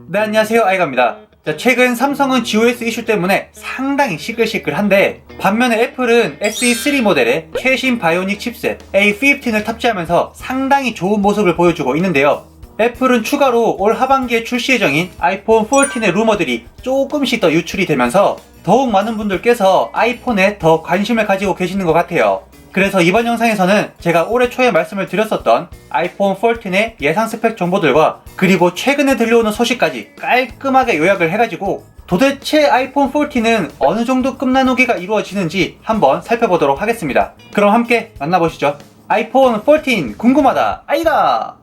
네, 안녕하세요, 아이가입니다. 최근 삼성은 GOS 이슈 때문에 상당히 시끌시끌한데, 반면에 애플은 SE3 모델에 최신 바이오닉 칩셋 A15을 탑재하면서 상당히 좋은 모습을 보여주고 있는데요. 애플은 추가로 올 하반기에 출시 예정인 아이폰 14의 루머들이 조금씩 더 유출이 되면서 더욱 많은 분들께서 아이폰에 더 관심을 가지고 계시는 것 같아요. 그래서 이번 영상에서는 제가 올해 초에 말씀을 드렸었던 아이폰 14의 예상 스펙 정보들과 그리고 최근에 들려오는 소식까지 깔끔하게 요약을 해가지고 도대체 아이폰 14는 어느 정도 급 나누기가 이루어지는지 한번 살펴보도록 하겠습니다. 그럼 함께 만나보시죠. 아이폰 14 궁금하다 아이가!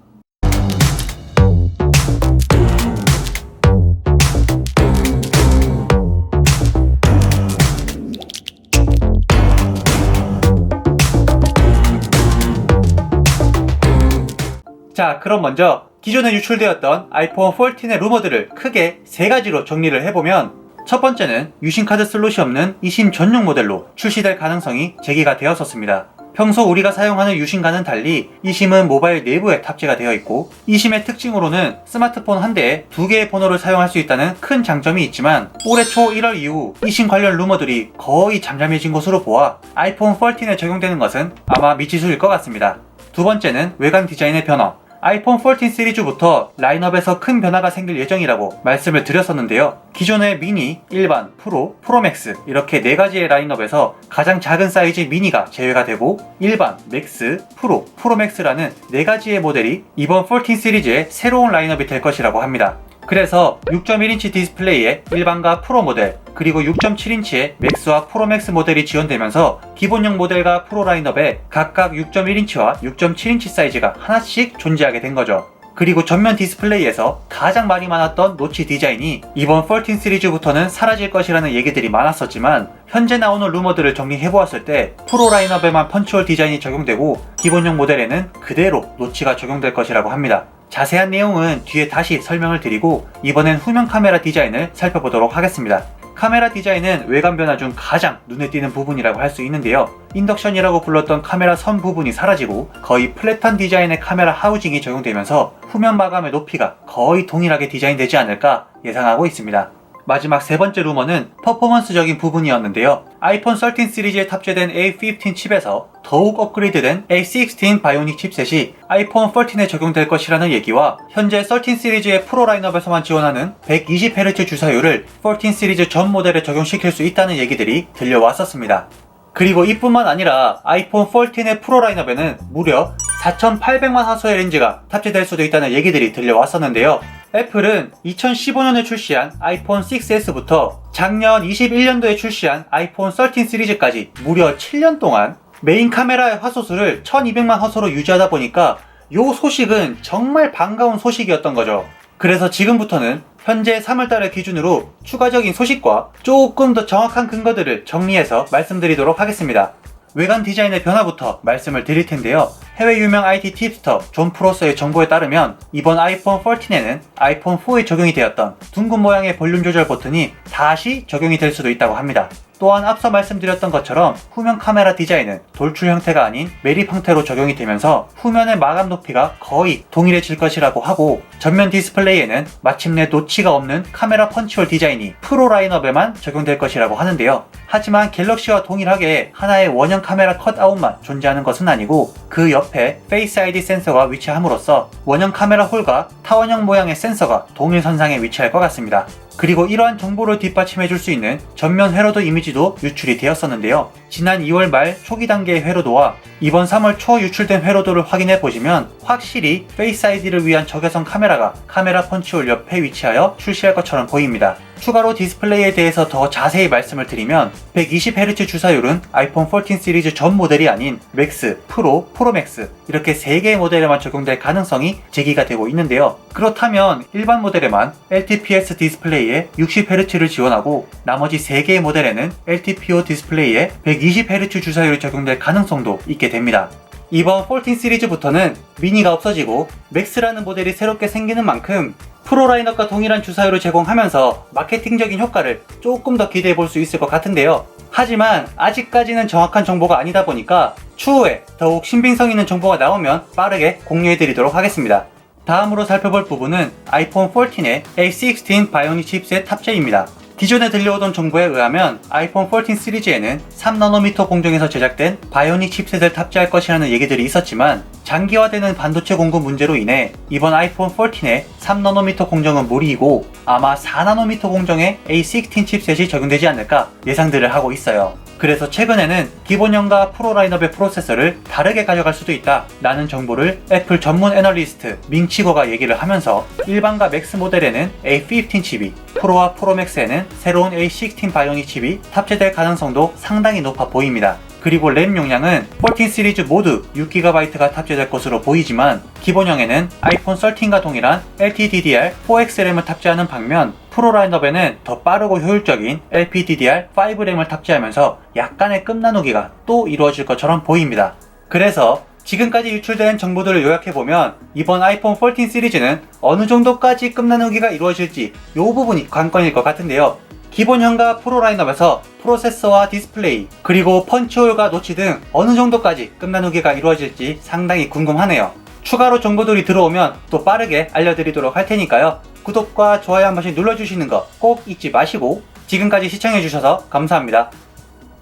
자, 그럼 먼저 기존에 유출되었던 아이폰 14의 루머들을 크게 세 가지로 정리를 해보면, 첫 번째는 유심카드 슬롯이 없는 eSIM 전용 모델로 출시될 가능성이 제기가 되었었습니다. 평소 우리가 사용하는 유심과는 달리 eSIM은 모바일 내부에 탑재가 되어 있고, eSIM의 특징으로는 스마트폰 한 대에 두 개의 번호를 사용할 수 있다는 큰 장점이 있지만, 올해 초 1월 이후 eSIM 관련 루머들이 거의 잠잠해진 것으로 보아 아이폰 14에 적용되는 것은 아마 미지수일 것 같습니다. 두 번째는 외관 디자인의 변화. 아이폰 14 시리즈부터 라인업에서 큰 변화가 생길 예정이라고 말씀을 드렸었는데요. 기존의 미니, 일반, 프로, 프로맥스 이렇게 네 가지의 라인업에서 가장 작은 사이즈 미니가 제외가 되고, 일반, 맥스, 프로, 프로맥스라는 네 가지의 모델이 이번 14 시리즈의 새로운 라인업이 될 것이라고 합니다. 그래서 6.1인치 디스플레이의 일반과 프로 모델, 그리고 6.7인치의 맥스와 프로맥스 모델이 지원되면서 기본형 모델과 프로 라인업에 각각 6.1인치와 6.7인치 사이즈가 하나씩 존재하게 된 거죠. 그리고 전면 디스플레이에서 가장 말이 많았던 노치 디자인이 이번 14 시리즈부터는 사라질 것이라는 얘기들이 많았었지만, 현재 나오는 루머들을 정리해보았을 때 프로 라인업에만 펀치홀 디자인이 적용되고 기본형 모델에는 그대로 노치가 적용될 것이라고 합니다. 자세한 내용은 뒤에 다시 설명을 드리고, 이번엔 후면 카메라 디자인을 살펴보도록 하겠습니다. 카메라 디자인은 외관 변화 중 가장 눈에 띄는 부분이라고 할 수 있는데요. 인덕션이라고 불렀던 카메라 선 부분이 사라지고 거의 플랫한 디자인의 카메라 하우징이 적용되면서 후면 마감의 높이가 거의 동일하게 디자인되지 않을까 예상하고 있습니다. 마지막 세 번째 루머는 퍼포먼스적인 부분이었는데요. 아이폰 13 시리즈에 탑재된 A15 칩에서 더욱 업그레이드된 A16 바이오닉 칩셋이 아이폰 14에 적용될 것이라는 얘기와, 현재 13 시리즈의 프로 라인업에서만 지원하는 120Hz 주사율을 14 시리즈 전 모델에 적용시킬 수 있다는 얘기들이 들려왔었습니다. 그리고 이뿐만 아니라 아이폰 14의 프로 라인업에는 무려 4800만 화소의 렌즈가 탑재될 수도 있다는 얘기들이 들려왔었는데요. 애플은 2015년에 출시한 아이폰 6s부터 작년 21년도에 출시한 아이폰 13 시리즈까지 무려 7년 동안 메인 카메라의 화소수를 1200만 화소로 유지하다 보니까 요 소식은 정말 반가운 소식이었던 거죠. 그래서 지금부터는 현재 3월달을 기준으로 추가적인 소식과 조금 더 정확한 근거들을 정리해서 말씀드리도록 하겠습니다. 외관 디자인의 변화부터 말씀을 드릴 텐데요. 해외 유명 IT 팁스터 존 프로서의 정보에 따르면 이번 아이폰 14에는 아이폰 4에 적용이 되었던 둥근 모양의 볼륨 조절 버튼이 다시 적용이 될 수도 있다고 합니다. 또한 앞서 말씀드렸던 것처럼 후면 카메라 디자인은 돌출 형태가 아닌 매립 형태로 적용이 되면서 후면의 마감 높이가 거의 동일해질 것이라고 하고, 전면 디스플레이에는 마침내 노치가 없는 카메라 펀치홀 디자인이 프로 라인업에만 적용될 것이라고 하는데요. 하지만 갤럭시와 동일하게 하나의 원형 카메라 컷아웃만 존재하는 것은 아니고, 그 옆에 페이스 아이디 센서가 위치함으로써 원형 카메라 홀과 타원형 모양의 센서가 동일선상에 위치할 것 같습니다. 그리고 이러한 정보를 뒷받침해줄 수 있는 전면 회로도 이미지도 유출이 되었었는데요. 지난 2월 말 초기 단계의 회로도와 이번 3월 초 유출된 회로도를 확인해보시면 확실히 페이스 아이디를 위한 적외선 카메라가 카메라 펀치홀 옆에 위치하여 출시할 것처럼 보입니다. 추가로 디스플레이에 대해서 더 자세히 말씀을 드리면 120Hz 주사율은 아이폰 14 시리즈 전 모델이 아닌 맥스, 프로, 프로맥스 이렇게 3개의 모델에만 적용될 가능성이 제기가 되고 있는데요. 그렇다면 일반 모델에만 LTPS 디스플레이에 60Hz를 지원하고 나머지 3개의 모델에는 LTPO 디스플레이에 120Hz 주사율이 적용될 가능성도 있게 됩니다. 이번 14 시리즈부터는 미니가 없어지고 맥스라는 모델이 새롭게 생기는 만큼 프로 라인업과 동일한 주사율을 제공하면서 마케팅적인 효과를 조금 더 기대해 볼 수 있을 것 같은데요. 하지만 아직까지는 정확한 정보가 아니다 보니까 추후에 더욱 신빙성 있는 정보가 나오면 빠르게 공유해 드리도록 하겠습니다. 다음으로 살펴볼 부분은 아이폰 14의 A16 바이오닉 칩셋 탑재입니다. 기존에 들려오던 정보에 의하면 아이폰 14 시리즈에는 3나노미터 공정에서 제작된 바이오닉 칩셋을 탑재할 것이라는 얘기들이 있었지만 장기화되는 반도체 공급 문제로 인해 이번 아이폰 14의 3나노미터 공정은 무리이고 아마 4나노미터 공정의 A16 칩셋이 적용되지 않을까 예상들을 하고 있어요. 그래서 최근에는 기본형과 프로 라인업의 프로세서를 다르게 가져갈 수도 있다 라는 정보를 애플 전문 애널리스트 민치거가 얘기를 하면서 일반과 맥스 모델에는 A15 칩이, 프로와 프로맥스에는 새로운 A16 바이오닉 칩이 탑재될 가능성도 상당히 높아 보입니다. 그리고 램 용량은 14 시리즈 모두 6GB가 탑재될 것으로 보이지만 기본형에는 아이폰 13과 동일한 LTDDR4X 램을 탑재하는 반면 프로 라인업에는 더 빠르고 효율적인 LPDDR5 램을 탑재하면서 약간의 급 나누기가 또 이루어질 것처럼 보입니다. 그래서 지금까지 유출된 정보들을 요약해보면 이번 아이폰 14 시리즈는 어느 정도까지 급 나누기가 이루어질지 이 부분이 관건일 것 같은데요. 기본형과 프로 라인업에서 프로세서와 디스플레이, 그리고 펀치홀과 노치 등 어느 정도까지 급 나누기가 이루어질지 상당히 궁금하네요. 추가로 정보들이 들어오면 또 빠르게 알려드리도록 할 테니까요. 구독과 좋아요 한 번씩 눌러주시는 거 꼭 잊지 마시고 지금까지 시청해주셔서 감사합니다.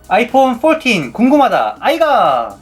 아이폰 14 궁금하다 아이가!